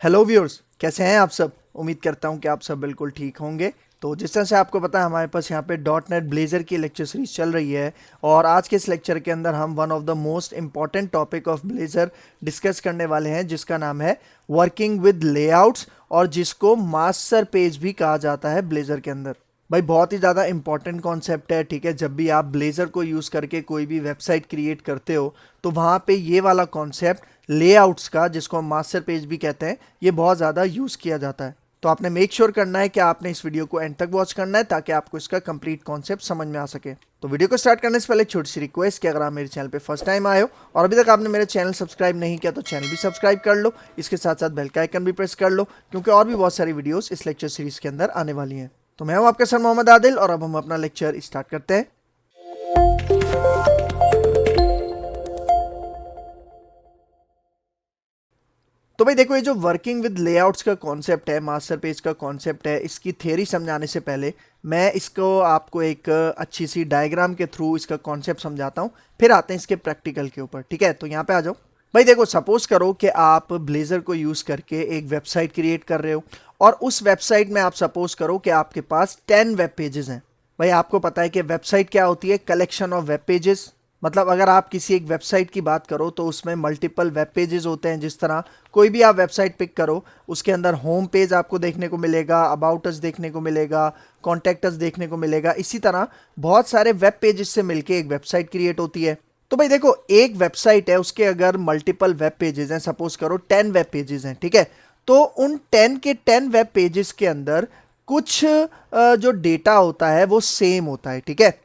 Hello viewers, कैसे हैं आप सब। उम्मीद करता हूं कि आप सब बिल्कुल ठीक होंगे। तो जिस तरह से आपको पता है हमारे पास यहाँ पे डॉट नेट ब्लेजर की लेक्चर सीरीज चल रही है और आज के इस लेक्चर के अंदर हम one of the most important topic of blazer discuss करने वाले हैं, जिसका नाम है वर्किंग विद लेआउट्स और जिसको मास्टर पेज भी कहा जाता है ब्लेजर के अंदर। भाई बहुत ही ज़्यादा इंपॉर्टेंट कॉन्सेप्ट है, ठीक है। जब भी आप ब्लेजर को यूज़ करके कोई भी वेबसाइट क्रिएट करते हो तो वहाँ पे ये वाला कॉन्सेप्ट लेआउट्स का, जिसको हम मास्टर पेज भी कहते हैं, ये बहुत ज़्यादा यूज़ किया जाता है। तो आपने मेक श्योर करना है कि आपने इस वीडियो को एंड तक वॉच करना है ताकि आपको इसका कंप्लीट कॉन्सेप्ट समझ में आ सके। तो वीडियो को स्टार्ट करने से पहले एक छोटी सी रिक्वेस्ट कि अगर आप मेरे चैनल पे फर्स्ट टाइम आए हो और अभी तक आपने मेरे चैनल सब्सक्राइब नहीं किया तो चैनल भी सब्सक्राइब कर लो, इसके साथ साथ बेल का आइकन भी प्रेस कर लो, क्योंकि और भी बहुत सारी वीडियोस इस लेक्चर सीरीज के अंदर आने वाली हैं। तो मैं हूं आपका सर मोहम्मद आदिल और अब हम अपना लेक्चर स्टार्ट करते हैं। तो भाई देखो, ये जो वर्किंग विद लेआउट्स का कॉन्सेप्ट है, मास्टर पेज का कॉन्सेप्ट है, इसकी थ्योरी समझाने से पहले मैं इसको आपको एक अच्छी सी डायग्राम के थ्रू इसका कॉन्सेप्ट समझाता हूँ, फिर आते हैं इसके प्रैक्टिकल के ऊपर। ठीक है, तो यहाँ पे आ जाओ। भाई देखो, सपोज करो कि आप ब्लेजर को यूज़ करके एक वेबसाइट क्रिएट कर रहे हो और उस वेबसाइट में आप सपोज करो कि आपके पास 10 वेब पेजेस हैं। भाई आपको पता है कि वेबसाइट क्या होती है, कलेक्शन ऑफ वेब पेजेस। मतलब अगर आप किसी एक वेबसाइट की बात करो तो उसमें मल्टीपल वेब पेजेस होते हैं। जिस तरह कोई भी आप वेबसाइट पिक करो, उसके अंदर होम पेज आपको देखने को मिलेगा, अबाउट अस देखने को मिलेगा, कॉन्टैक्ट अस देखने को मिलेगा। इसी तरह बहुत सारे वेब पेजेस से मिलके एक वेबसाइट क्रिएट होती है। तो भाई देखो, एक वेबसाइट है, उसके अगर मल्टीपल वेब पेजेस हैं, सपोज करो 10 वेब पेजेस हैं, ठीक है। तो उन 10 के 10 वेब पेजेस के अंदर कुछ जो डेटा होता है वो सेम होता है, ठीक है।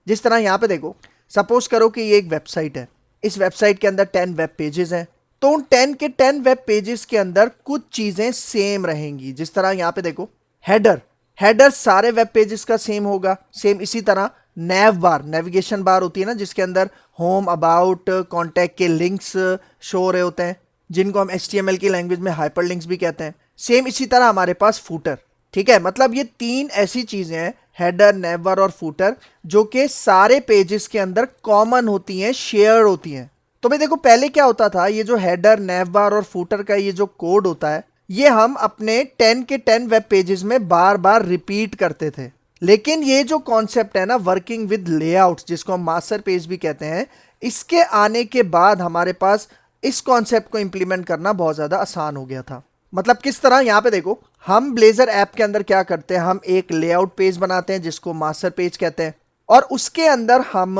जिस तरह यहाँ पे देखो, सपोज करो कि ये एक वेबसाइट है, इस वेबसाइट के अंदर 10 वेब पेजेस हैं, तो उन 10 के 10 वेब पेजेस के अंदर कुछ चीजें सेम रहेंगी। जिस तरह यहाँ पे देखो, हेडर हेडर सारे वेब पेजेस का सेम होगा, सेम। इसी तरह नेव बार, नेविगेशन बार होती है ना, जिसके अंदर होम, अबाउट, कॉन्टैक्ट के लिंक्स शो हो रहे होते हैं, जिनको हम HTML की लैंग्वेज में हाइपरलिंक्स भी कहते हैं। सेम इसी तरह हमारे पास फूटर, ठीक है। मतलब ये तीन ऐसी चीजें हैं, हेडर, नेवर और फूटर, जो कि सारे पेजेस के अंदर कॉमन होती हैं, शेयर होती हैं। तो भाई देखो, पहले क्या होता था, ये जो हेडर, नेवर और फूटर का ये जो कोड होता है, ये हम अपने 10 के 10 वेब पेजेस में बार बार रिपीट करते थे। लेकिन ये जो कॉन्सेप्ट है ना, वर्किंग विद लेआउट्स, जिसको हम मास्टर पेज भी कहते हैं, इसके आने के बाद हमारे पास इस कॉन्सेप्ट को इंप्लीमेंट करना बहुत ज्यादा आसान हो गया था। मतलब किस तरह, यहां पे देखो, हम ब्लेजर ऐप के अंदर क्या करते हैं, हम एक लेआउट पेज बनाते हैं जिसको मास्टर पेज कहते हैं, और उसके अंदर हम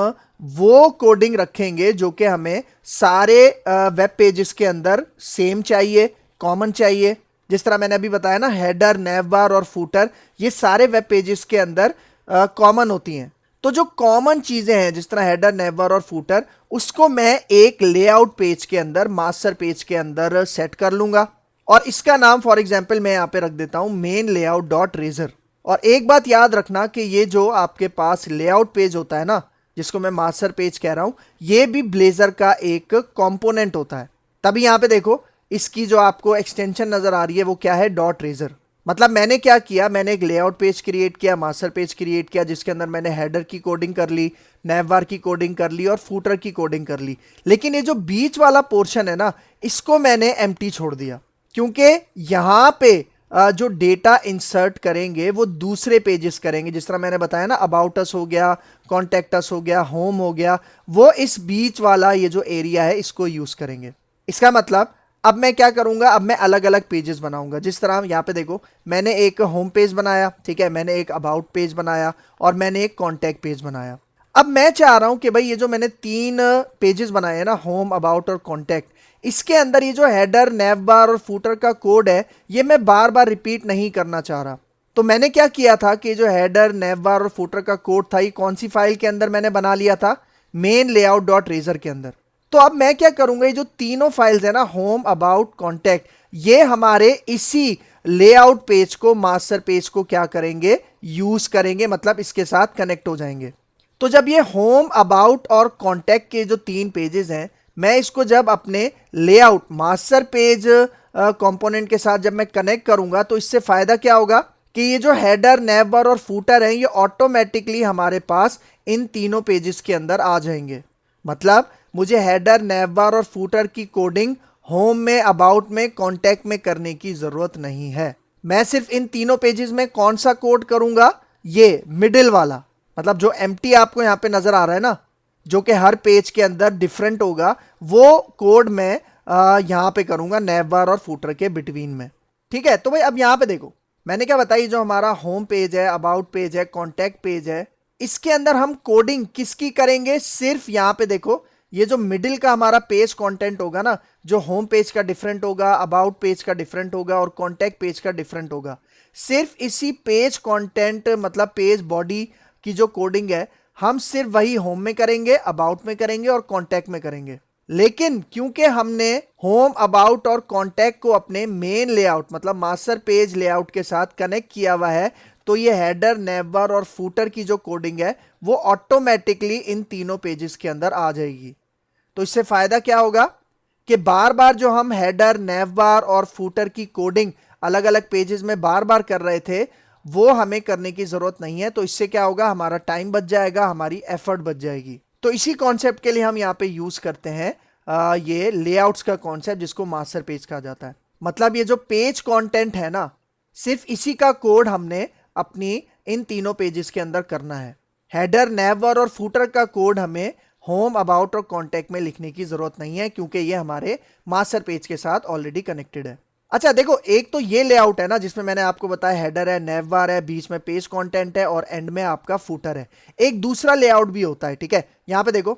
वो कोडिंग रखेंगे जो कि हमें सारे वेब पेजेस के अंदर सेम चाहिए, कॉमन चाहिए। जिस तरह मैंने अभी बताया ना, हेडर, नेव बार और फूटर, ये सारे वेब पेजेस के अंदर कॉमन होती हैं। तो जो कॉमन चीजें हैं, जिस तरह हेडर, नेव बार और फूटर, उसको मैं एक लेआउट पेज के अंदर, मास्टर पेज के अंदर सेट कर लूंगा और इसका नाम फॉर एग्जांपल मैं यहां पे रख देता हूं मेन लेआउट डॉट रेजर। और एक बात याद रखना कि ये जो आपके पास लेआउट पेज होता है ना, जिसको मैं मास्टर पेज कह रहा हूं, ये भी ब्लेजर का एक कंपोनेंट होता है। तभी यहां पे देखो, इसकी जो आपको एक्सटेंशन नजर आ रही है वो क्या है, डॉट रेजर। मतलब मैंने क्या किया, मैंने एक लेआउट पेज क्रिएट किया, मास्टर पेज क्रिएट किया, जिसके अंदर मैंने हेडर की कोडिंग कर ली, नेवबार की कोडिंग कर ली और फूटर की कोडिंग कर ली। लेकिन ये जो बीच वाला पोर्शन है ना, इसको मैंने एम्प्टी छोड़ दिया, क्योंकि यहां पे जो डेटा इंसर्ट करेंगे वो दूसरे पेजेस करेंगे। जिस तरह मैंने बताया ना, अबाउट अस हो गया, कॉन्टैक्ट अस हो गया, होम हो गया, वो इस बीच वाला ये जो एरिया है इसको यूज करेंगे। इसका मतलब अब मैं क्या करूंगा, अब मैं अलग अलग पेजेस बनाऊंगा। जिस तरह यहाँ पे देखो, मैंने एक होम पेज बनाया, ठीक है, मैंने एक अबाउट पेज बनाया और मैंने एक कॉन्टैक्ट पेज बनाया। अब मैं चाह रहा हूं कि भाई ये जो मैंने 3 पेजेस बनाए हैं ना, होम, अबाउट और कॉन्टैक्ट, इसके अंदर ये जो हेडर, नेव बार और फूटर का कोड है, ये मैं बार बार रिपीट नहीं करना चाह रहा। तो मैंने क्या किया था कि जो हेडर, नेव बार और फूटर का कोड था, ये कौन सी फाइल के अंदर मैंने बना लिया था, मेन लेआउट डॉट रेजर के अंदर। तो अब मैं क्या करूंगा, ये जो तीनों फाइल्स है ना, होम, अबाउट, कॉन्टैक्ट, ये हमारे इसी लेआउट पेज को, मास्टर पेज को क्या करेंगे, यूज करेंगे, मतलब इसके साथ कनेक्ट हो जाएंगे। तो जब ये होम, अबाउट और कॉन्टैक्ट के जो 3 पेजेस हैं, मैं इसको जब अपने लेआउट मास्टर पेज कंपोनेंट के साथ जब मैं कनेक्ट करूंगा, तो इससे फायदा क्या होगा कि ये जो हेडर, नेवर और फूटर हैं, ये ऑटोमेटिकली हमारे पास इन तीनों पेजेस के अंदर आ जाएंगे। मतलब मुझे हेडर, नेवर और फूटर की कोडिंग होम में, अबाउट में, कॉन्टैक्ट में करने की जरूरत नहीं है। मैं सिर्फ इन तीनों पेजेस में कौन सा कोड करूंगा, ये मिडिल वाला, मतलब जो एम्प्टी आपको यहां पे नजर आ रहा है ना, जो कि हर पेज के अंदर डिफरेंट होगा, वो कोड मैं यहां पे करूंगा नैव बार और फूटर के बिटवीन में। ठीक है, तो भाई अब यहां पे देखो, मैंने क्या बताई, जो हमारा होम पेज है, अबाउट पेज है, कॉन्टैक्ट पेज है, इसके अंदर हम कोडिंग किसकी करेंगे, सिर्फ यहां पे देखो, ये जो मिडिल का हमारा पेज कंटेंट होगा ना, जो होम पेज का डिफरेंट होगा, अबाउट पेज का डिफरेंट होगा और कॉन्टैक्ट पेज का डिफरेंट होगा, सिर्फ इसी पेज कंटेंट मतलब पेज बॉडी की जो कोडिंग है, हम सिर्फ वही होम में करेंगे, अबाउट में करेंगे और कॉन्टैक्ट में करेंगे। लेकिन क्योंकि हमने होम, अबाउट और कॉन्टैक्ट को अपने मेन लेआउट मतलब मास्टर पेज लेआउट के साथ कनेक्ट किया हुआ है, तो ये हेडर, नेवबार और फूटर की जो कोडिंग है वो ऑटोमेटिकली इन तीनों पेजेस के अंदर आ जाएगी। तो इससे फायदा क्या होगा कि बार बार जो हम हेडर, नेवबार और फूटर की कोडिंग अलग अलग पेजेस में बार बार कर रहे थे, वो हमें करने की जरूरत नहीं है। तो इससे क्या होगा, हमारा टाइम बच जाएगा, हमारी एफर्ट बच जाएगी। तो इसी कॉन्सेप्ट के लिए हम यहाँ पे यूज करते हैं ये लेआउट्स का कॉन्सेप्ट, जिसको मास्टर पेज कहा जाता है। मतलब ये जो पेज कंटेंट है ना, सिर्फ इसी का कोड हमने अपनी इन तीनों पेजेस के अंदर करना है। हेडर, नेवर और फूटर का कोड हमें होम, अबाउट और कॉन्टैक्ट में लिखने की जरूरत नहीं है, क्योंकि ये हमारे मास्टर पेज के साथ ऑलरेडी कनेक्टेड है। अच्छा देखो, एक तो ये लेआउट है ना, जिसमें मैंने आपको बताया हेडर है, नेवबार है, बीच में पेज कंटेंट है और एंड में आपका फूटर है। एक दूसरा लेआउट भी होता है, ठीक है, यहां पे देखो,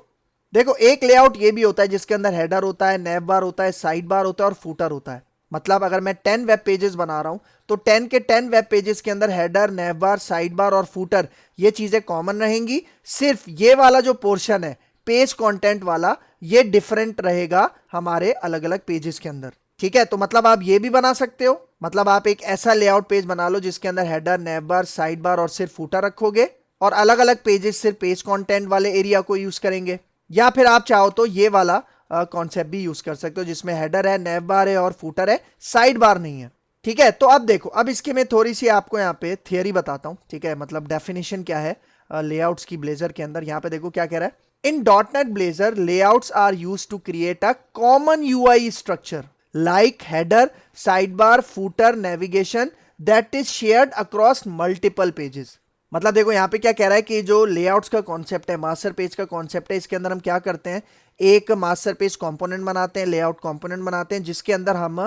देखो एक लेआउट ये भी होता है जिसके अंदर हेडर होता है, नेवबार होता है, साइड बार होता है और फूटर होता है। मतलब अगर मैं 10 वेब पेजेस बना रहा हूं, तो 10 के 10 वेब पेजेस के अंदर हेडर, नेवबार, साइड बार और फूटर ये चीजें कॉमन रहेंगी। सिर्फ ये वाला जो पोर्शन है पेज कंटेंट वाला, ये डिफरेंट रहेगा हमारे अलग अलग पेजेस के अंदर। ठीक है, तो मतलब आप ये भी बना सकते हो, मतलब आप एक ऐसा लेआउट पेज बना लो जिसके अंदर हेडर, नेवबार, साइड बार और सिर्फ फूटर रखोगे और अलग अलग पेजेस सिर्फ पेज कंटेंट वाले एरिया को यूज करेंगे। या फिर आप चाहो तो ये वाला कॉन्सेप्ट भी यूज कर सकते हो, जिसमें हेडर है, नेवबार है और फूटर है, साइड बार नहीं है। ठीक है, तो अब देखो, अब इसके मैं थोड़ी सी आपको यहाँ पे थियरी बताता हूँ। ठीक है, मतलब डेफिनेशन क्या है लेआउट्स की ब्लेजर के अंदर। यहाँ पे देखो क्या कह रहा है, in .NET Blazor, layouts are used to create a common UI structure like header, sidebar, footer, navigation that is shared across multiple pages. मतलब देखो यहाँ पे क्या कह रहा है कि जो लेआउट्स का कॉन्सेप्ट है, मास्टर पेज का कॉन्सेप्ट है, इसके अंदर हम क्या करते हैं, एक मास्टर पेज कंपोनेंट बनाते हैं, लेआउट कंपोनेंट बनाते हैं, जिसके अंदर हम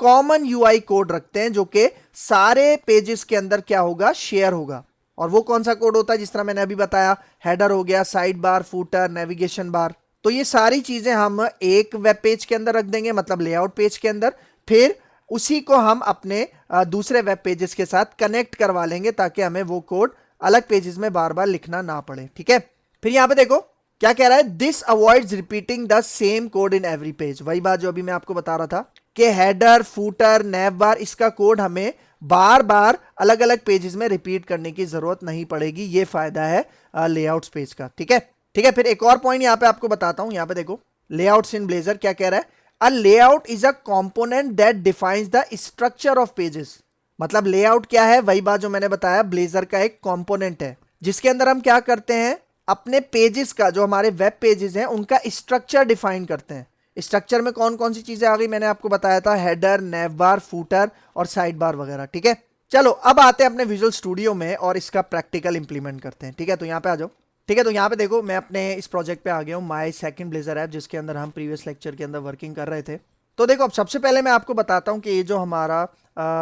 कॉमन यूआई कोड रखते हैं, जो कि सारे पेजेस के अंदर क्या होगा, शेयर होगा। और वो कौन सा कोड होता है, जिस तरह मैंने अभी बताया, हेडर हो गया, side bar, footer, navigation bar. तो ये सारी चीजें हम एक वेब पेज के अंदर रख देंगे, मतलब लेआउट पेज के अंदर। फिर उसी को हम अपने दूसरे वेब पेजेस के साथ कनेक्ट करवा लेंगे, ताकि हमें वो कोड अलग पेजेस में बार बार लिखना ना पड़े। ठीक है, फिर यहां पे देखो क्या कह रहा है, this avoids repeating the same code in every page. वही बात जो अभी मैं आपको बता रहा था कि हेडर, फूटर, नेव बार, इसका कोड हमें बार बार अलग अलग पेजेस में रिपीट करने की जरूरत नहीं पड़ेगी। ये फायदा है लेआउट्स पेज का। ठीक है, ठीक है, फिर एक और पॉइंट यहां पे आपको बताता हूं। यहां पे देखो, लेआउट्स इन ब्लेजर क्या कह रहा है, a layout is a component that defines the structure of pages. मतलब लेआउट क्या है, वही बात जो मैंने बताया, ब्लेजर का एक कंपोनेंट है, जिसके अंदर हम क्या करते हैं, अपने पेजेस का, जो हमारे वेब पेजेस हैं, उनका स्ट्रक्चर डिफाइन करते हैं। स्ट्रक्चर में कौन कौन सी चीजें आ गई, मैंने आपको बताया था, हेडर, नेवबार, फूटर और साइड बार वगैरह। ठीक है, चलो अब आते हैं अपने विजुअल स्टूडियो में और इसका प्रैक्टिकल इंप्लीमेंट करते हैं। ठीक है, तो यहाँ पे आ जाओ। ठीक है, तो यहाँ पे देखो, मैं अपने इस प्रोजेक्ट पे आ गया हूँ, माय सेकंड ब्लेजर ऐप, जिसके अंदर हम प्रीवियस लेक्चर के अंदर वर्किंग कर रहे थे। तो देखो, अब सबसे पहले मैं आपको बताता हूँ कि ये जो हमारा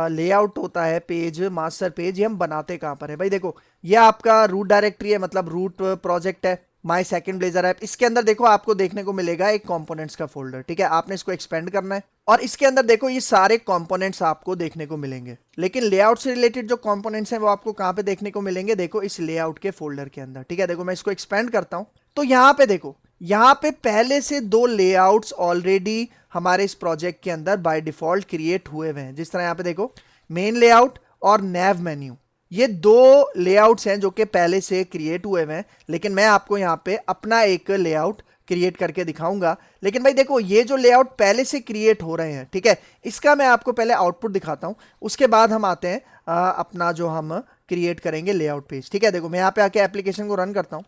लेआउट होता है, पेज, मास्टर पेज, ये हम बनाते कहाँ पर है। भाई देखो, ये आपका रूट डायरेक्टरी है, मतलब रूट प्रोजेक्ट है, माय सेकंड ब्लेजर ऐप। इसके अंदर देखो आपको देखने को मिलेगा एक कंपोनेंट्स का फोल्डर। ठीक है, आपने इसको एक्सपेंड करना है और इसके अंदर देखो ये सारे कंपोनेंट्स आपको देखने को मिलेंगे। लेकिन लेआउट से रिलेटेड जो कंपोनेंट्स हैं वो आपको कहां पे देखने को मिलेंगे, देखो इस लेआउट के फोल्डर के अंदर। ठीक है, देखो मैं इसको एक्सपेंड करता हूं, तो यहां पे देखो, यहां पे पहले से दो लेआउट्स ऑलरेडी हमारे इस प्रोजेक्ट के अंदर बाय डिफॉल्ट क्रिएट हुए हुए हैं। जिस तरह यहां पे देखो, मेन लेआउट और नैव मेन्यू, ये दो लेआउट्स हैं जो कि पहले से क्रिएट हुए हुए हैं। लेकिन मैं आपको यहाँ पे अपना एक लेआउट क्रिएट करके दिखाऊंगा। लेकिन भाई देखो, ये जो लेआउट पहले से क्रिएट हो रहे हैं, ठीक है, इसका मैं आपको पहले आउटपुट दिखाता हूं, उसके बाद हम आते हैं अपना जो हम क्रिएट करेंगे लेआउट पेज। ठीक है, देखो मैं यहाँ पे आके एप्लीकेशन को रन करता हूं।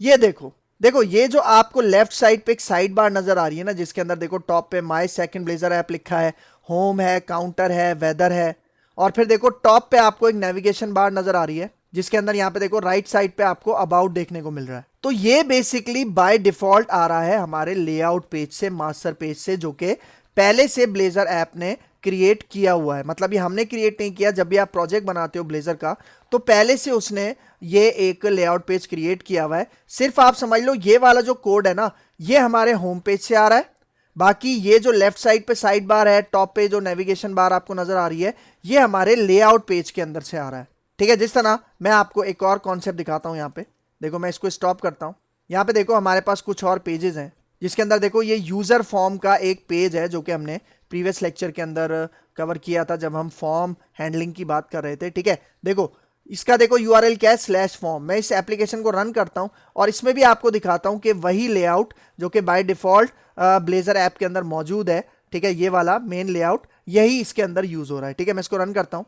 ये देखो, देखो ये जो आपको लेफ्ट साइड पे एक साइड बार नजर आ रही है ना, जिसके अंदर देखो टॉप पे माई सेकंड ब्लेजर ऐप लिखा है, होम है, काउंटर है, वेदर है, और फिर देखो टॉप पे आपको एक नेविगेशन बार नजर आ रही है, जिसके अंदर यहाँ पे देखो राइट साइड पे आपको अबाउट देखने को मिल रहा है। तो ये बेसिकली बाय डिफॉल्ट आ रहा है हमारे लेआउट पेज से, मास्टर पेज से, जो कि पहले से ब्लेजर ऐप ने क्रिएट किया हुआ है। मतलब ये हमने क्रिएट नहीं किया, जब भी आप प्रोजेक्ट बनाते हो ब्लेजर का तो पहले से उसने ये एक लेआउट पेज क्रिएट किया हुआ है। सिर्फ आप समझ लो ये वाला जो कोड है ना, ये हमारे होम पेज से आ रहा है, बाकी ये जो लेफ्ट साइड पे साइड बार है, टॉप पे जो नेविगेशन बार आपको नजर आ रही है, ये हमारे लेआउट पेज के अंदर से आ रहा है। ठीक है, जिस तरह मैं आपको एक और कॉन्सेप्ट दिखाता हूं। यहाँ पे देखो, मैं इसको स्टॉप करता हूं। यहाँ पे देखो हमारे पास कुछ और पेजेस हैं, जिसके अंदर देखो ये यूजर फॉर्म का एक पेज है, जो कि हमने प्रीवियस लेक्चर के अंदर कवर किया था जब हम फॉर्म हैंडलिंग की बात कर रहे थे। ठीक है, देखो इसका देखो यूआरएल क्या है, /फॉर्म। मैं इस एप्लीकेशन को रन करता हूं और इसमें भी आपको दिखाता हूं कि वही लेआउट जो कि बाय डिफॉल्ट ब्लेजर ऐप के अंदर मौजूद है, ठीक है, ये वाला मेन लेआउट यही इसके अंदर यूज हो रहा है। ठीक है, मैं इसको रन करता हूं।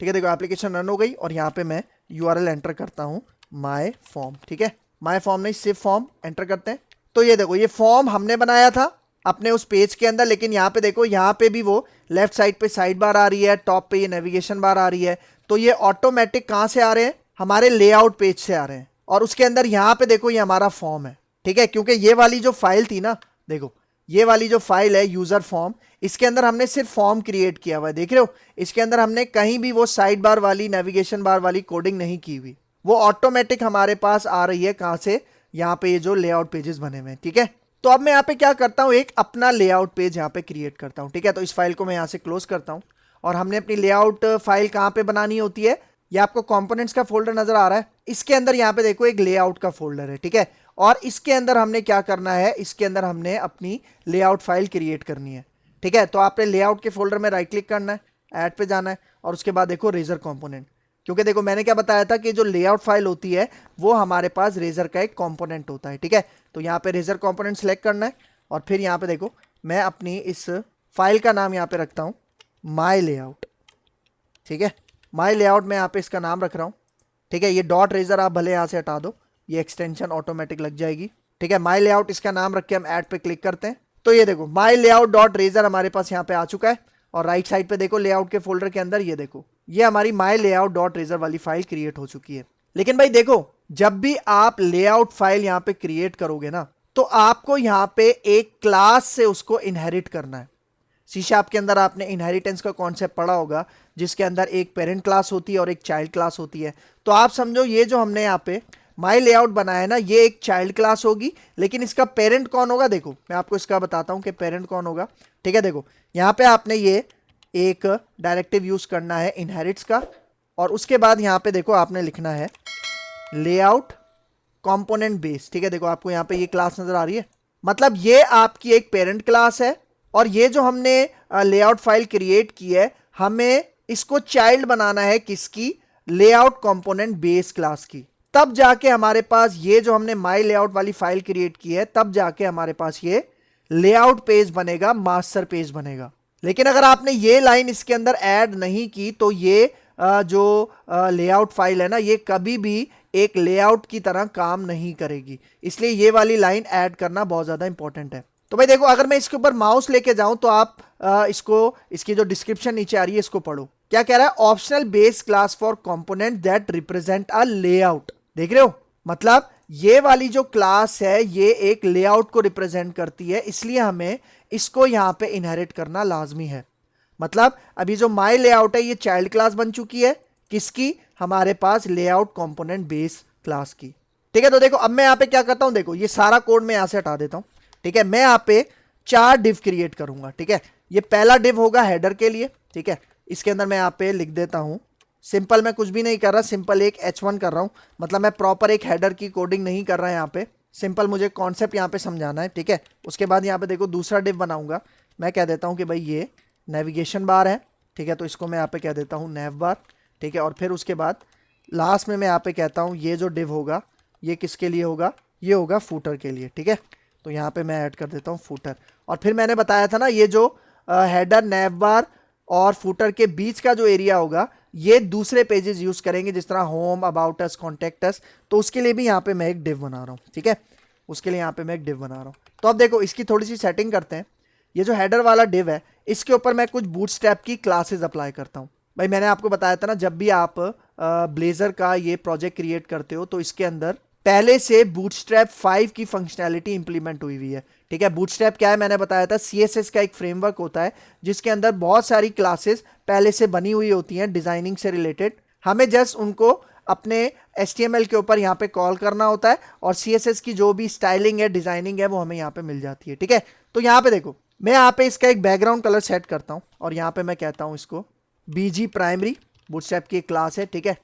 ठीक है, देखो एप्लीकेशन रन हो गई और यहाँ पे मैं यूआरएल एंटर करता हूँ, माय फॉर्म। ठीक है, माय फॉर्म नहीं, सिर्फ फॉर्म एंटर करते हैं। तो ये देखो, ये फॉर्म हमने बनाया था अपने उस पेज के अंदर, लेकिन यहाँ पे देखो, यहाँ पे भी वो लेफ्ट साइड पे साइड बार आ रही है, टॉप पे ये नेविगेशन बार आ रही है। तो ये ऑटोमेटिक कहाँ से आ रहे हैं, हमारे लेआउट पेज से आ रहे हैं। और उसके अंदर यहाँ पे देखो ये हमारा फॉर्म है। ठीक है, क्योंकि ये वाली जो फाइल थी ना, देखो ये वाली जो फाइल है यूजर फॉर्म, इसके अंदर हमने सिर्फ फॉर्म क्रिएट किया हुआ है, देख रहे हो। इसके अंदर हमने कहीं भी वो साइड बार वाली, नेविगेशन बार वाली कोडिंग नहीं की हुई, वो ऑटोमेटिक हमारे पास आ रही है। कहाँ से, यहाँ पे ये जो लेआउट पेजेस बने हुए हैं। ठीक है, तो अब मैं यहाँ पे क्या करता हूँ, एक अपना लेआउट पेज यहाँ पे क्रिएट करता हूँ। ठीक है, तो इस फाइल को मैं यहाँ से क्लोज करता हूँ और हमने अपनी लेआउट फाइल कहाँ पे बनानी होती है, ये आपको कंपोनेंट्स का फोल्डर नजर आ रहा है, इसके अंदर यहाँ पे देखो एक लेआउट का फोल्डर है। ठीक है, और इसके अंदर हमने क्या करना है, इसके अंदर हमने अपनी लेआउट फाइल क्रिएट करनी है। ठीक है, तो आपने लेआउट के फोल्डर में राइट क्लिक करना है, ऐड पे जाना है और उसके बाद देखो रेजर कंपोनेंट, क्योंकि देखो मैंने क्या बताया था कि जो लेआउट फाइल होती है वो हमारे पास रेजर का एक कंपोनेंट होता है। ठीक है, तो यहाँ पे रेजर कंपोनेंट सेलेक्ट करना है और फिर यहाँ पे देखो मैं अपनी इस फाइल का नाम यहाँ पे रखता हूँ माई लेआउट। ठीक है, माई लेआउट में यहाँ पे इसका नाम रख रहा हूँ। ठीक है, ये डॉट रेजर आप भले यहाँ से हटा दो, ये एक्सटेंशन ऑटोमेटिक लग जाएगी। ठीक है, माई लेआउट इसका नाम रख के हम ऐड पे क्लिक करते हैं, तो ये देखो माई लेआउट डॉट रेजर हमारे पास यहाँ पे आ चुका है। और राइट साइड पे देखो लेआउट के फोल्डर के अंदर ये देखो ये हमारी माई लेआउट डॉट रेजर वाली फाइल क्रिएट हो चुकी है। लेकिन भाई देखो, जब भी आप लेआउट फाइल यहाँ पे क्रिएट करोगे ना, तो आपको यहाँ पे एक क्लास से उसको इनहेरिट करना है। सी शार्प के अंदर आपने इनहेरिटेंस का कॉन्सेप्ट पढ़ा होगा, जिसके अंदर एक पेरेंट क्लास होती है और एक चाइल्ड क्लास होती है। तो आप समझो ये जो हमने यहाँ पे माई लेआउट बनाया है ना, ये एक चाइल्ड क्लास होगी, लेकिन इसका पेरेंट कौन होगा, देखो मैं आपको इसका बताता हूँ कि पेरेंट कौन होगा। ठीक है, देखो यहाँ पे आपने ये एक डायरेक्टिव यूज करना है इनहेरिट्स का, और उसके बाद यहाँ पे देखो आपने लिखना है लेआउट कंपोनेंट बेस। ठीक है, देखो आपको यहाँ पे ये क्लास नजर आ रही है, मतलब ये आपकी एक पेरेंट क्लास है, और ये जो हमने लेआउट फाइल क्रिएट की है, हमें इसको चाइल्ड बनाना है किसकी, लेआउट कंपोनेंट बेस क्लास की। तब जाके हमारे पास ये जो हमने माई लेआउट वाली फाइल क्रिएट की है, तब जाके हमारे पास ये लेआउट पेज बनेगा, मास्टर पेज बनेगा। लेकिन अगर आपने ये लाइन इसके अंदर ऐड नहीं की, तो ये जो लेआउट फाइल है ना, ये कभी भी एक लेआउट की तरह काम नहीं करेगी। इसलिए ये वाली लाइन ऐड करना बहुत ज्यादा इंपॉर्टेंट है। तो भाई देखो, अगर मैं इसके ऊपर माउस लेके जाऊं तो आप इसकी जो डिस्क्रिप्शन नीचे आ रही है इसको पढ़ो, क्या कह रहा है, optional base class for component that represent a layout. देख रहे हो, मतलब ये वाली जो क्लास है ये एक लेआउट को रिप्रेजेंट करती है, इसलिए हमें इसको यहां पे इनहेरिट करना लाजमी है। मतलब अभी जो माई लेआउट है ये चाइल्ड क्लास बन चुकी है, किसकी, हमारे पास लेआउट कंपोनेंट बेस क्लास की। ठीक है, तो देखो अब मैं यहाँ पे क्या करता हूं, देखो ये सारा कोड मैं यहां से हटा देता हूं। ठीक है, मैं यहाँ पे 4 डिव क्रिएट करूंगा। ठीक है, ये पहला डिव होगा हेडर के लिए। ठीक है, इसके अंदर मैं यहाँ पे लिख देता हूं सिंपल, मैं कुछ भी नहीं कर रहा, सिंपल एक H1 कर रहा हूं, मतलब मैं प्रॉपर एक हेडर की कोडिंग नहीं कर रहा यहाँ पे, सिंपल मुझे कॉन्सेप्ट यहाँ पे समझाना है। ठीक है, उसके बाद यहाँ पे देखो दूसरा डिव बनाऊंगा, मैं कह देता हूँ कि भाई ये नेविगेशन बार है। ठीक है, तो इसको मैं यहाँ पे कह देता हूँ नेव बार। ठीक है, और फिर उसके बाद लास्ट में मैं यहाँ पे कहता हूँ ये जो डिव होगा ये किसके लिए होगा, ये होगा फूटर के लिए। ठीक है, तो यहाँ पे मैं ऐड कर देता हूँ फूटर। और फिर मैंने बताया था ना, ये जो हेडर, नेव बार और फूटर के बीच का जो एरिया होगा, ये दूसरे पेजेस यूज करेंगे, जिस तरह home, about us, contact us, तो उसके लिए भी यहाँ पे मैं एक डिव बना रहा हूँ। ठीक है, उसके लिए यहाँ पे मैं एक डिव बना रहा हूँ। तो अब देखो इसकी थोड़ी सी सेटिंग करते हैं। ये जो हेडर वाला डिव है इसके ऊपर मैं कुछ बूटस्ट्रैप की क्लासेस अप्लाई करता हूँ। भाई मैंने आपको बताया था ना, जब भी आप ब्लेजर का ये प्रोजेक्ट क्रिएट करते हो तो इसके अंदर पहले से बूटस्ट्रैप 5 की फंक्शनैलिटी इंप्लीमेंट हुई हुई है। ठीक है, बूटस्ट्रैप क्या है मैंने बताया था, सीएसएस का एक फ्रेमवर्क होता है जिसके अंदर बहुत सारी क्लासेस पहले से बनी हुई होती हैं डिजाइनिंग से रिलेटेड। हमें जस्ट उनको अपने HTML के ऊपर यहाँ पे कॉल करना होता है और CSS की जो भी स्टाइलिंग है, डिजाइनिंग है, वो हमें यहाँ पे मिल जाती है। ठीक है, तो यहाँ पे देखो मैं यहाँ पे इसका एक बैकग्राउंड कलर सेट करता हूँ और यहाँ पे मैं कहता हूँ इसको BG प्राइमरी, बूटस्ट्रैप की एक क्लास है। ठीक है,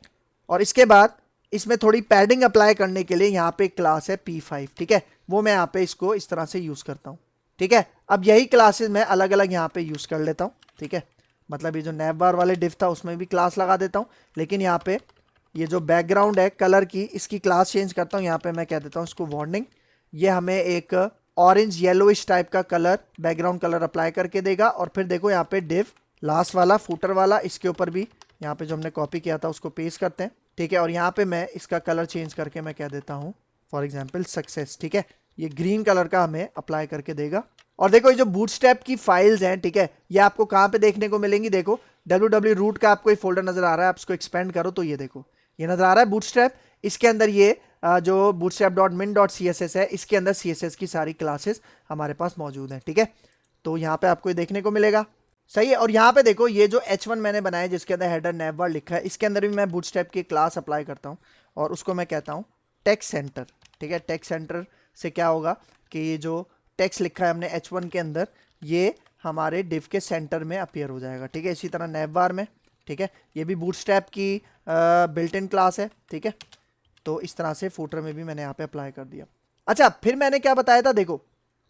और इसके बाद इसमें थोड़ी पैडिंग अप्लाई करने के लिए यहाँ पे एक क्लास है P5। ठीक है, वो मैं यहाँ पे इसको इस तरह से यूज करता हूँ। ठीक है, अब यही क्लासेस मैं अलग अलग यहाँ पे यूज कर लेता हूँ। ठीक है, मतलब ये जो नैव बार वाले डिव था उसमें भी क्लास लगा देता हूँ, लेकिन यहाँ पे ये जो बैकग्राउंड है कलर की, इसकी क्लास चेंज करता हूँ। यहाँ पे मैं कह देता हूँ इसको वार्निंग। ये हमें एक ऑरेंज येलोइश टाइप का कलर, बैकग्राउंड कलर अप्लाई करके देगा। और फिर देखो यहाँ पे डिव लास्ट वाला, फुटर वाला, इसके ऊपर भी यहाँ पे जो हमने कॉपी किया था उसको पेस्ट करते हैं। ठीक है, और यहाँ पे मैं इसका कलर चेंज करके मैं कह देता हूँ फॉर एग्जाम्पल सक्सेस। ठीक है, ये ग्रीन कलर का हमें अप्लाई करके देगा। और देखो ये जो बूटस्ट्रैप की फाइल्स हैं, ठीक है, ये आपको कहाँ पे देखने को मिलेंगी, देखो www रूट का आपको एक फोल्डर नजर आ रहा है, आप इसको एक्सपेंड करो तो ये देखो ये नजर आ रहा है बूटस्ट्रैप। इसके अंदर ये जो bootstrap.min.css है, इसके अंदर CSS की सारी क्लासेस हमारे पास मौजूद हैं। ठीक है, तो यहाँ पे आपको ये देखने को मिलेगा। सही है, और यहाँ पे देखो ये जो H1 मैंने बनाया जिसके अंदर हेडर नैवबार लिखा है, इसके अंदर भी मैं बूटस्ट्रैप की क्लास अप्लाई करता हूँ और उसको मैं कहता हूँ टेक्स्ट सेंटर। ठीक है, टेक्स्ट सेंटर से क्या होगा कि ये जो टेक्स्ट लिखा है हमने H1 के अंदर, ये हमारे डिव के सेंटर में अपीयर हो जाएगा। ठीक है, इसी तरह नैवबार में। ठीक है, ये भी बूटस्ट्रैप की बिल्ट इन क्लास है। ठीक है, तो इस तरह से फुटर में भी मैंने यहाँ पे अप्लाई कर दिया। अच्छा, फिर मैंने क्या बताया था, देखो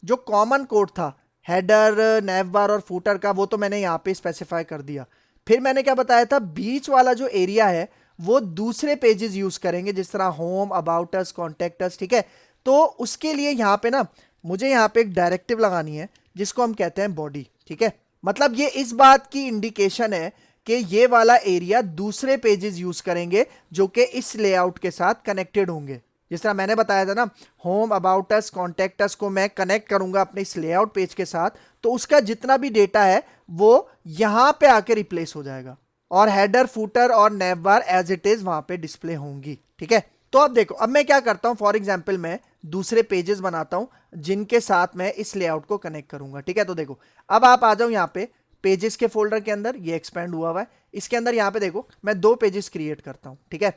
जो कॉमन कोड था हेडर, नैवबार और फुटर का, वो तो मैंने यहाँ पे स्पेसिफाई कर दिया। फिर मैंने क्या बताया था, बीच वाला जो एरिया है वो दूसरे पेजेस यूज करेंगे, जिस तरह home, about us, contact us. ठीक है, तो उसके लिए यहाँ पे ना मुझे यहाँ पे एक डायरेक्टिव लगानी है जिसको हम कहते हैं बॉडी। ठीक है, मतलब ये इस बात की इंडिकेशन है कि ये वाला एरिया दूसरे पेजेस यूज करेंगे जो कि इस लेआउट के साथ कनेक्टेड होंगे। जिस तरह मैंने बताया था ना, home, about us, contact us को मैं कनेक्ट करूंगा अपने इस लेआउट पेज के साथ, तो उसका जितना भी डेटा है वो यहां पे आके रिप्लेस हो जाएगा और हेडर, फुटर और नैवबार एज इट इज वहां पे डिस्प्ले होंगी। ठीक है, तो अब देखो, अब मैं क्या करता हूं, फॉर एग्जाम्पल मैं दूसरे पेजेस बनाता हूं जिनके साथ मैं इस लेआउट को कनेक्ट करूंगा। ठीक है, तो देखो अब आप आ जाओ यहाँ पे पेजेस के फोल्डर के अंदर, ये एक्सपेंड हुआ है। इसके अंदर यहाँ पे देखो मैं 2 पेजेस क्रिएट करता हूँ। ठीक है,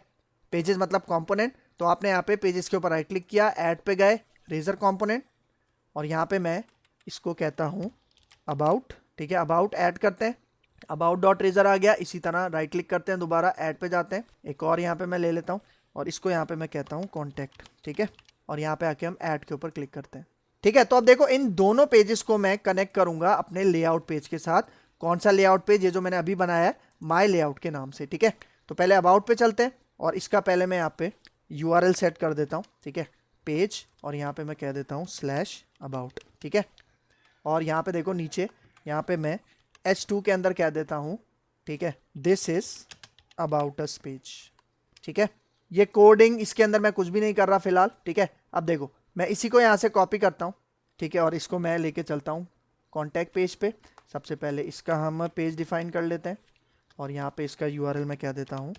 पेजेस मतलब कंपोनेंट, तो आपने यहाँ पे पेजेस के ऊपर राइट क्लिक किया, ऐड पे गए, रेजर कंपोनेंट, और यहाँ पे मैं इसको कहता हूँ अबाउट। ठीक है, अबाउट ऐड करते हैं, अबाउट डॉट रेजर आ गया। इसी तरह राइट क्लिक करते हैं, दोबारा ऐड पे जाते हैं, एक और यहाँ पे मैं ले लेता हूँ और इसको यहाँ पे मैं कहता हूँ कॉन्टैक्ट। ठीक है, और यहाँ पे आके हम ऐड के ऊपर क्लिक करते हैं। ठीक है, तो अब देखो इन दोनों पेजेस को मैं कनेक्ट करूंगा अपने लेआउट पेज के साथ। कौन सा लेआउट पेज, ये जो मैंने अभी बनाया है माई लेआउट के नाम से। ठीक है, तो पहले अबाउट पे चलते हैं और इसका पहले मैं यहाँ पे URL सेट कर देता हूँ। ठीक है, पेज, और यहाँ पे मैं कह देता हूँ /about। ठीक है, और यहाँ पे देखो नीचे यहाँ पे मैं H2 के अंदर कह देता हूँ, ठीक है, this is about us page. ठीक है, ये कोडिंग इसके अंदर मैं कुछ भी नहीं कर रहा फिलहाल। ठीक है, अब देखो मैं इसी को यहाँ से कॉपी करता हूँ। ठीक है, और इसको मैं लेके चलता हूँ कॉन्टैक्ट पेज पे। सबसे पहले इसका हम पेज डिफाइन कर लेते हैं और यहाँ पे इसका URL मैं कह देता हूँ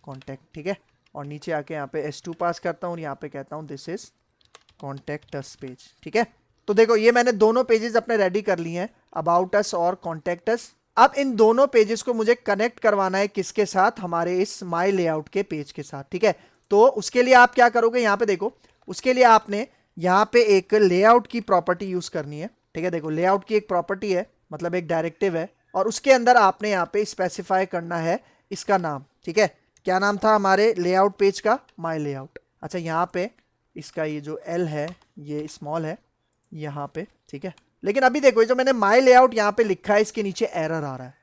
कॉन्टैक्ट। ठीक है, और नीचे आके यहाँ पे H2 पास करता हूँ और यहाँ पे कहता हूँ this is contact us page. ठीक है, तो देखो ये मैंने दोनों पेजेस अपने रेडी कर लिए हैं, अबाउट अस और कॉन्टैक्ट अस। अब इन दोनों पेजेस को मुझे कनेक्ट करवाना है किसके साथ, हमारे इस माई लेआउट के पेज के साथ। ठीक है, तो उसके लिए आप क्या करोगे, यहाँ पे देखो, उसके लिए आपने यहाँ पे एक लेआउट की प्रॉपर्टी यूज करनी है। ठीक है, देखो लेआउट की एक प्रॉपर्टी है, मतलब एक डायरेक्टिव है, और उसके अंदर आपने यहाँ पे स्पेसिफाई करना है इसका नाम। ठीक है, क्या नाम था हमारे लेआउट पेज का, माई लेआउट। अच्छा, यहाँ पे इसका ये जो L है ये स्मॉल है यहाँ पे। ठीक है, लेकिन अभी देखो ये जो मैंने माई लेआउट यहाँ पे लिखा है, इसके नीचे एरर आ रहा है।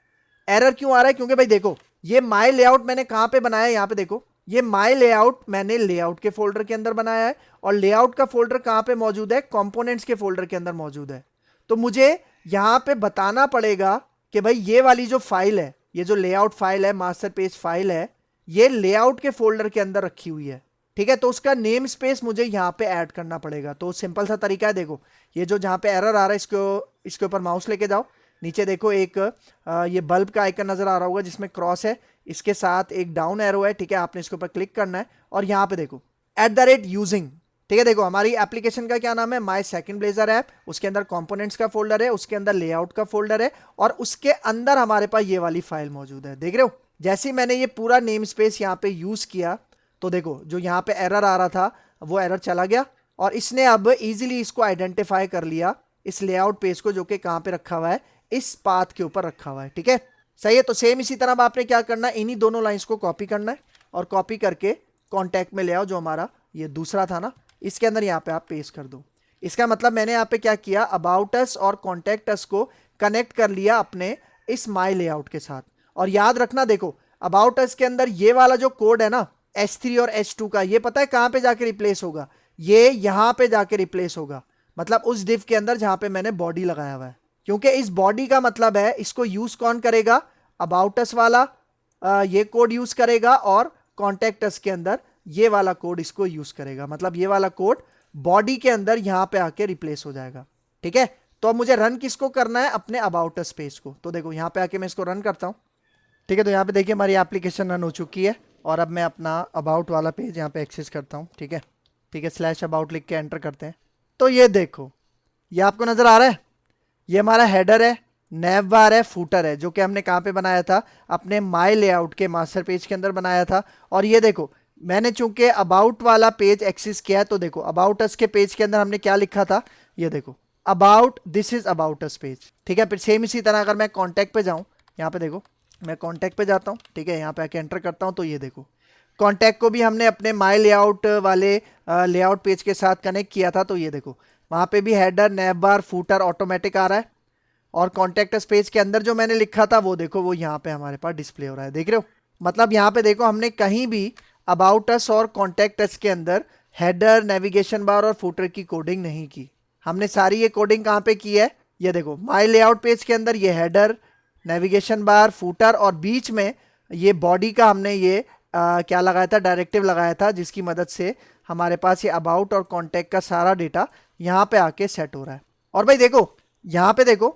एरर क्यों आ रहा है, क्योंकि भाई देखो ये माई लेआउट मैंने कहाँ पे बनाया है, यहाँ पे देखो ये माई लेआउट मैंने लेआउट के फोल्डर के अंदर बनाया है, और लेआउट का फोल्डर कहाँ पे मौजूद है, कंपोनेंट्स के फोल्डर के अंदर मौजूद है। तो मुझे यहाँ पे बताना पड़ेगा कि भाई ये वाली जो फाइल है, ये जो लेआउट फाइल है, मास्टर पेज फाइल है, ये लेआउट के फोल्डर के अंदर रखी हुई है। ठीक है, तो उसका नेम स्पेस मुझे यहाँ पे ऐड करना पड़ेगा। तो सिंपल सा तरीका है, देखो ये जो जहाँ पे एरर आ रहा है इसके ऊपर माउस लेके जाओ, नीचे देखो एक ये बल्ब का आइकन नजर आ रहा होगा जिसमें क्रॉस है, इसके साथ एक डाउन एरो है, ठीक है, आपने इसके ऊपर क्लिक करना है और यहाँ पे देखो @using, ठीक है, देखो हमारी एप्लीकेशन का क्या नाम है, माय सेकंड ब्लेजर ऐप, उसके अंदर कंपोनेंट्स का फोल्डर है, उसके अंदर लेआउट का फोल्डर है और उसके अंदर हमारे पास ये वाली फाइल मौजूद है, देख रहे हो। जैसे ही मैंने ये पूरा नेम स्पेस यहाँ पे यूज किया तो देखो जो यहाँ पे एरर आ रहा था वो एरर चला गया और इसने अब इजीली इसको आइडेंटिफाई कर लिया, इस लेआउट पेज को, जो कि कहाँ पे रखा हुआ है, इस पाथ के ऊपर रखा हुआ है, ठीक है, सही है। तो सेम इसी तरह आपने क्या करना है, इन्हीं दोनों लाइंस को कॉपी करना है और कॉपी करके कॉन्टैक्ट में ले आओ, जो हमारा ये दूसरा था ना, इसके अंदर यहाँ पे आप पेस्ट कर दो। इसका मतलब मैंने यहाँ पे क्या किया, अबाउट अस और कॉन्टैक्ट अस को कनेक्ट कर लिया अपने इस माई लेआउट के साथ। और याद रखना, देखो अबाउट अस के अंदर ये वाला जो कोड है ना H3 और H2 का, ये पता है कहां पे जाके रिप्लेस होगा, ये यहां पे जाके रिप्लेस होगा, मतलब उस डिव के अंदर जहां पे मैंने बॉडी लगाया हुआ है। क्योंकि इस बॉडी का मतलब है, इसको यूज कौन करेगा, अबाउट अस वाला ये कोड यूज करेगा और कॉन्टैक्ट अस के अंदर ये वाला कोड इसको यूज करेगा, मतलब ये वाला कोड बॉडी के अंदर यहां पे आके रिप्लेस हो जाएगा, ठीक है। तो अब मुझे रन किसको करना है, अपने अबाउट अस पेज को। तो देखो यहां पे आके मैं इसको रन करता हूं, ठीक है, तो यहाँ पे देखिए हमारी एप्लीकेशन रन हो चुकी है और अब मैं अपना अबाउट वाला पेज यहाँ पे एक्सेस करता हूँ, ठीक है, ठीक है, /about लिख के एंटर करते हैं। तो ये देखो, ये आपको नज़र आ रहा है, ये हमारा हेडर है, नैव बार है, फूटर है, जो कि हमने कहाँ पे बनाया था, अपने माई लेआउट के मास्टर पेज के अंदर बनाया था। और ये देखो मैंने चूंकि अबाउट वाला पेज एक्सेस किया है, तो देखो अबाउट अस के पेज के अंदर हमने क्या लिखा था, ये देखो about, this is about us page, ठीक है। फिर सेम इसी तरह अगर मैं कॉन्टैक्ट पे जाऊँ, यहाँ पे देखो मैं कॉन्टैक्ट पे जाता हूँ, ठीक है, यहाँ पे आके एंटर करता हूँ, तो ये देखो कॉन्टैक्ट को भी हमने अपने माई लेआउट वाले लेआउट पेज के साथ कनेक्ट किया था। तो ये देखो वहाँ पे भी हेडर, नैव बार, फूटर ऑटोमेटिक आ रहा है और कॉन्टैक्ट अस पेज के अंदर जो मैंने लिखा था वो देखो वो यहाँ पे हमारे पास डिस्प्ले हो रहा है, देख रहे हो। मतलब यहाँ पे देखो हमने कहीं भी अबाउट अस और कॉन्टैक्ट अस के अंदर हेडर, नेविगेशन बार और फूटर की कोडिंग नहीं की, हमने सारी ये कोडिंग कहाँ पे की है, ये देखो माई लेआउट पेज के अंदर ये हेडर, नेविगेशन बार, फूटर और बीच में ये बॉडी का हमने ये क्या लगाया था, डायरेक्टिव लगाया था, जिसकी मदद से हमारे पास ये अबाउट और कॉन्टैक्ट का सारा डेटा यहाँ पे आके सेट हो रहा है। और भाई देखो यहाँ पे देखो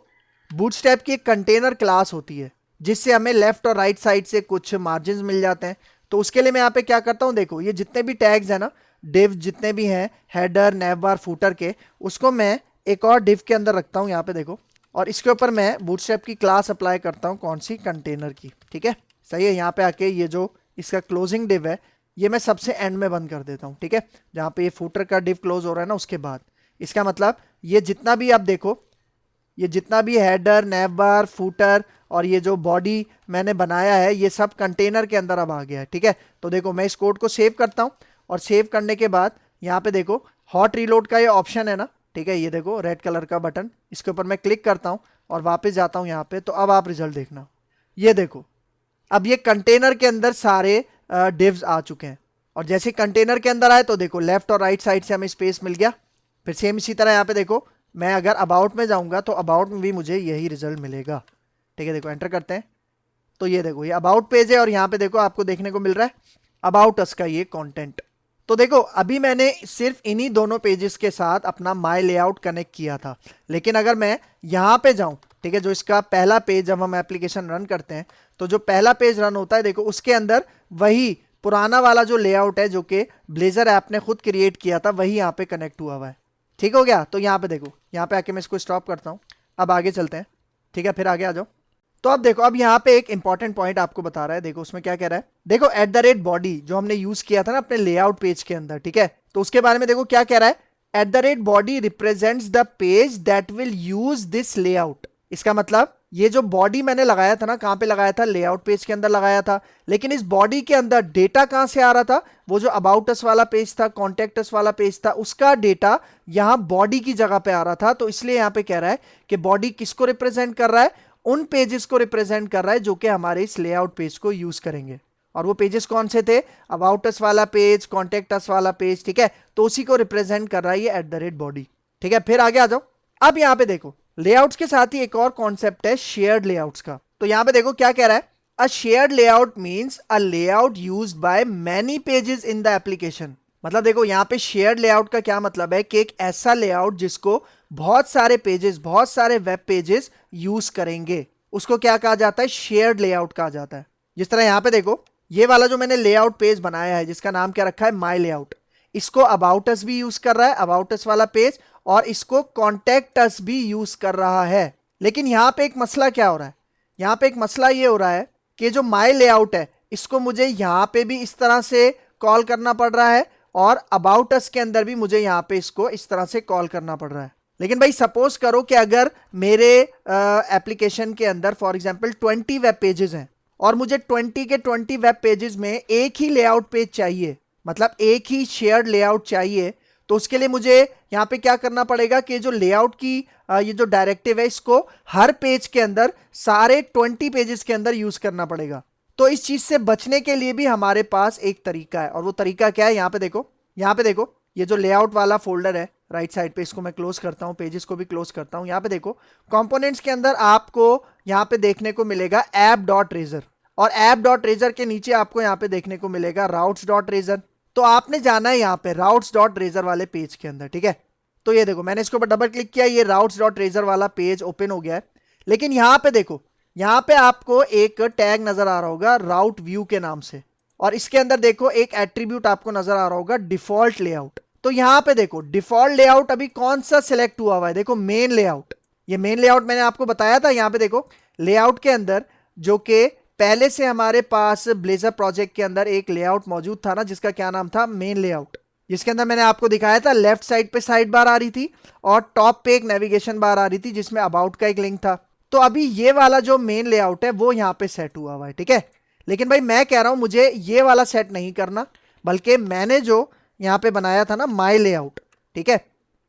बूटस्ट्रैप की एक कंटेनर क्लास होती है जिससे हमें लेफ्ट और राइट साइड से कुछ मार्जिन मिल जाते हैं। तो उसके लिए मैं यहाँ पे क्या करता हूँ, देखो ये जितने भी टैग्स हैं ना, डिव जितने भी हैं, हेडर, नैव बार, फूटर के, उसको मैं एक और डिव के अंदर रखता हूँ, यहाँ पे देखो, और इसके ऊपर मैं बूटस्ट्रैप की क्लास अप्लाई करता हूँ, कौन सी, कंटेनर की, ठीक है, सही है। यहाँ पे आके ये जो इसका क्लोजिंग डिव है ये मैं सबसे एंड में बंद कर देता हूँ, ठीक है, जहाँ पे ये फूटर का डिव क्लोज हो रहा है ना उसके बाद। इसका मतलब ये जितना भी आप देखो, ये जितना भी हेडर, नैव बार, फूटर और ये जो बॉडी मैंने बनाया है ये सब कंटेनर के अंदर अब आ गया है, ठीक है। तो देखो मैं इस कोड को सेव करता हूँ और सेव करने के बाद यहाँ पे देखो हॉट रीलोड का ये ऑप्शन है ना, ठीक है, ये देखो रेड कलर का बटन, इसके ऊपर मैं क्लिक करता हूँ और वापस जाता हूँ यहाँ पे। तो अब आप रिजल्ट देखना, ये देखो अब ये कंटेनर के अंदर सारे डिव्स आ चुके हैं और जैसे कंटेनर के अंदर आए तो देखो लेफ्ट और राइट साइड से हमें स्पेस मिल गया। फिर सेम इसी तरह यहाँ पे देखो मैं अगर अबाउट में जाऊंगा तो अबाउट में भी मुझे यही रिजल्ट मिलेगा, ठीक है, देखो एंटर करते हैं तो ये देखो ये अबाउट पेज है और यहाँ पे देखो आपको देखने को मिल रहा है अबाउट अस का ये कंटेंट। तो देखो अभी मैंने सिर्फ इन्हीं दोनों पेजेस के साथ अपना माई लेआउट कनेक्ट किया था, लेकिन अगर मैं यहाँ पे जाऊँ, ठीक है, जो इसका पहला पेज जब हम एप्लीकेशन रन करते हैं तो जो पहला पेज रन होता है देखो उसके अंदर वही पुराना वाला जो लेआउट है जो कि ब्लेजर ऐप ने खुद क्रिएट किया था वही यहाँ पे कनेक्ट हुआ हुआ है, ठीक हो गया। तो यहाँ पे देखो यहाँ पे आके मैं इसको स्टॉप करता हूँ, अब आगे चलते हैं, ठीक है, फिर आगे आ जाओ। तो अब देखो अब यहाँ पे एक इंपॉर्टेंट पॉइंट आपको बता रहा है, देखो उसमें क्या कह रहा है, देखो @body जो हमने यूज किया था ना अपने लेआउट पेज के अंदर, ठीक है, तो उसके बारे में देखो क्या कह रहा है, @body represents the page that will use this layout. इसका मतलब ये जो बॉडी मैंने लगाया था ना, कहाँ पे लगाया था, लेआउट पेज के अंदर लगाया था, लेकिन इस बॉडी के अंदर डेटा कहाँ से आ रहा था, वो जो अबाउट अस वाला पेज था, कॉन्टैक्ट अस वाला पेज था, उसका डेटा यहाँ बॉडी की जगह पे आ रहा था। तो इसलिए यहाँ पे कह रहा है कि बॉडी किसको रिप्रेजेंट कर रहा है, उन पेजेस को रिप्रेजेंट कर रहा है जो कि हमारे इस लेआउट पेज को यूज करेंगे। और वो पेजेस कौन से थे, अबाउट अस वाला पेज, कॉन्टैक्ट अस वाला पेज, ठीक है, तो उसी को रिप्रेजेंट कर रहा है ये @body, ठीक है। फिर आगे आ जाओ, अब यहाँ पे देखो लेआउट्स के साथ ही एक और कॉन्सेप्ट है शेयर्ड लेआउट्स का। तो यहां पे देखो क्या कह रहा है, a shared layout means a layout used by many pages in the application. मतलब देखो यहाँ पे शेयर्ड लेआउट का क्या मतलब है कि एक ऐसा लेआउट जिसको बहुत सारे पेजेस, बहुत सारे वेब पेजेस यूज करेंगे, उसको क्या कहा जाता है, शेयर्ड लेआउट कहा जाता है। जिस तरह यहाँ पे देखो, ये वाला जो मैंने लेआउट पेज बनाया है जिसका नाम क्या रखा है, माई लेआउट, इसको अबाउट अस भी यूज कर रहा है, अबाउट अस वाला पेज, और इसको कॉन्टेक्ट अस भी यूज कर रहा है। लेकिन यहां पे एक मसला क्या हो रहा है, यहां पे एक मसला ये हो रहा है कि जो माई लेआउट है इसको मुझे यहां पे भी इस तरह से कॉल करना पड़ रहा है, और अबाउट अस के अंदर भी मुझे यहां पे इसको इस तरह से कॉल करना पड़ रहा है। लेकिन भाई सपोज करो कि अगर मेरे एप्लीकेशन के अंदर फॉर एग्जांपल 20 वेब पेजेस हैं, और मुझे 20 के 20 वेब पेजेस में एक ही लेआउट पेज चाहिए, मतलब एक ही शेयर्ड लेआउट चाहिए, तो उसके लिए मुझे यहां पे क्या करना पड़ेगा कि जो लेआउट की ये जो डायरेक्टिव है इसको हर पेज के अंदर, सारे 20 पेजेस के अंदर यूज करना पड़ेगा। तो इस चीज से बचने के लिए भी हमारे पास एक तरीका है, और वो तरीका क्या है, यहां पे देखो, यहां पे देखो, ये जो लेआउट वाला फोल्डर है राइट साइड पे, इसको मैं क्लोज करता हूं, पेजेस को भी क्लोज करता हूं। यहां पे देखो कंपोनेंट्स के अंदर आपको यहां पे देखने को मिलेगा ऐप डॉट रेजर, और ऐप डॉट रेजर के नीचे आपको यहां पे देखने को मिलेगा राउट्स डॉट रेजर। तो आपने जाना है यहां पे राउट्स डॉट रेजर वाले पेज के अंदर, ठीक है। तो ये देखो मैंने इसके ऊपर डबल क्लिक किया, ये राउट्स डॉट रेजर वाला पेज ओपन हो गया है। लेकिन यहां पे देखो, यहां पे आपको एक टैग नजर आ रहा होगा राउट व्यू के नाम से, और इसके अंदर देखो एक एट्रीब्यूट आपको नजर आ रहा होगा डिफॉल्ट लेआउट। तो यहां पे देखो डिफॉल्ट लेआउट अभी कौन सा सिलेक्ट हुआ हुआ है, देखो मेन लेआउट। ये मेन लेआउट मैंने आपको बताया था, यहां पे देखो लेआउट के अंदर जो कि पहले से हमारे पास ब्लेजर प्रोजेक्ट के अंदर एक लेआउट मौजूद था ना, जिसका क्या नाम था, मेन लेआउट, जिसके अंदर मैंने आपको दिखाया था लेफ्ट साइड पे साइड बार आ रही थी, और टॉप पे एक नेविगेशन बार आ रही थी जिसमें अबाउट का एक लिंक था। तो अभी ये वाला जो मेन लेआउट है वो यहाँ पे सेट हुआ हुआ है, ठीक है। लेकिन भाई मैं कह रहा हूं मुझे ये वाला सेट नहीं करना, बल्कि मैंने जो यहाँ पे बनाया था ना माई लेआउट, ठीक है,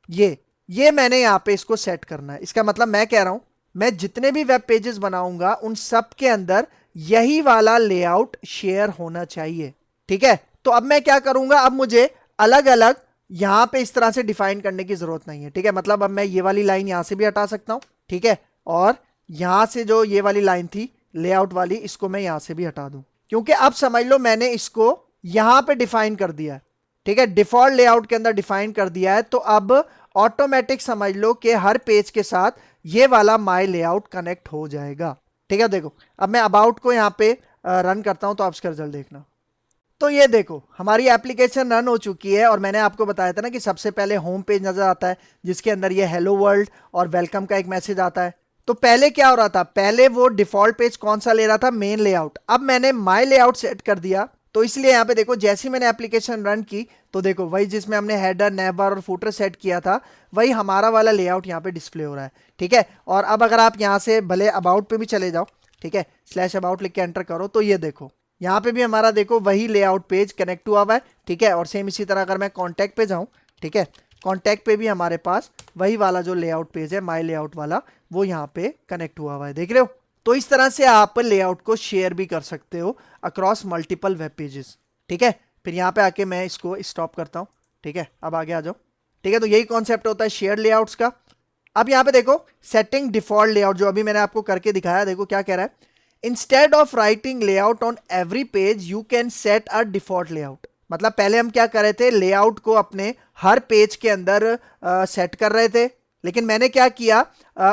ये मैंने यहाँ पे इसको सेट करना है। इसका मतलब मैं कह रहा हूं मैं जितने भी वेब पेजेस बनाऊंगा उन सब के अंदर यही वाला लेआउट शेयर होना चाहिए, ठीक है। तो अब मैं क्या करूंगा, अब मुझे अलग अलग यहां पे इस तरह से डिफाइन करने की जरूरत नहीं है, ठीक है। मतलब अब मैं ये वाली लाइन यहां से भी हटा सकता हूं, ठीक है, और यहां से जो ये वाली लाइन थी लेआउट वाली, इसको मैं यहां से भी हटा दूं, क्योंकि अब समझ लो मैंने इसको यहां पे डिफाइन कर दिया है, ठीक है, डिफॉल्ट लेआउट के अंदर डिफाइन कर दिया है। तो अब ऑटोमेटिक समझ लो कि हर पेज के साथ ये वाला माई लेआउट कनेक्ट हो जाएगा, ठीक है। देखो अब मैं अबाउट को यहाँ पे रन करता हूं, तो आप इसका रिजल्ट देखना। तो ये देखो हमारी एप्लीकेशन रन हो चुकी है, और मैंने आपको बताया था ना कि सबसे पहले होम पेज नजर आता है जिसके अंदर ये हेलो वर्ल्ड और वेलकम का एक मैसेज आता है। तो पहले क्या हो रहा था, पहले वो डिफॉल्ट पेज कौन सा ले रहा था, मेन लेआउट। अब मैंने माई लेआउट सेट कर दिया, तो इसलिए यहाँ पे देखो जैसे ही मैंने एप्लीकेशन रन की, तो देखो वही जिसमें हमने हेडर, नेवर और फुटर सेट किया था, वही हमारा वाला लेआउट यहाँ पे डिस्प्ले हो रहा है, ठीक है। और अब अगर आप यहाँ से भले अबाउट पे भी चले जाओ, ठीक है, स्लैश अबाउट लिख के एंटर करो, तो ये देखो यहाँ पे भी हमारा देखो वही लेआउट पेज कनेक्ट हुआ हुआ है, ठीक है। और सेम इसी तरह अगर मैं कॉन्टैक्ट पे जाऊँ, ठीक है, कॉन्टैक्ट पे भी हमारे पास वही वाला जो लेआउट पेज है माई लेआउट वाला, वो यहाँ पे कनेक्ट हुआ हुआ है, देख रहे हो। तो इस तरह से आप लेआउट को शेयर भी कर सकते हो अक्रॉस मल्टीपल वेब पेजेस, ठीक है। फिर यहाँ पे आके मैं इसको स्टॉप करता हूँ, ठीक है, अब आगे आ जाओ, ठीक है। तो यही कॉन्सेप्ट होता है शेयर लेआउट्स का। अब यहाँ पे देखो सेटिंग डिफॉल्ट लेआउट, जो अभी मैंने आपको करके दिखाया, देखो क्या कह रहा है, instead of writing layout on every page you can set a default layout. मतलब पहले हम क्या कर रहे थे, लेआउट को अपने हर पेज के अंदर सेट कर रहे थे, लेकिन मैंने क्या किया,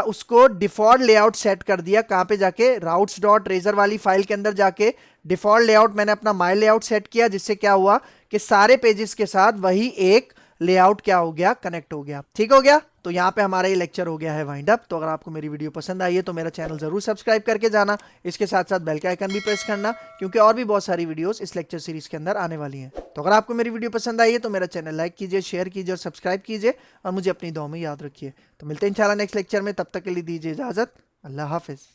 उसको डिफॉल्ट लेआउट सेट कर दिया। कहां पे जाके, राउट्स डॉट रेजर वाली फाइल के अंदर जाके डिफॉल्ट लेआउट मैंने अपना माई लेआउट सेट किया, जिससे क्या हुआ कि सारे पेजेस के साथ वही एक लेआउट क्या हो गया, कनेक्ट हो गया, ठीक हो गया। तो यहाँ पे हमारा ये लेक्चर हो गया है वाइंड अप। तो अगर आपको मेरी वीडियो पसंद आई है तो मेरा चैनल जरूर सब्सक्राइब करके जाना, इसके साथ साथ बेल का आइकन भी प्रेस करना, क्योंकि और भी बहुत सारी वीडियोस इस लेक्चर सीरीज के अंदर आने वाली हैं। तो अगर आपको मेरी वीडियो पसंद आई है तो मेरा चैनल लाइक कीजिए, शेयर कीजिए और सब्सक्राइब कीजिए, और मुझे अपनी दुआ में याद रखिए। तो मिलते हैं इंशाल्लाह नेक्स्ट लेक्चर में, तब तक के लिए दीजिए इजाजत, अल्लाह हाफिज।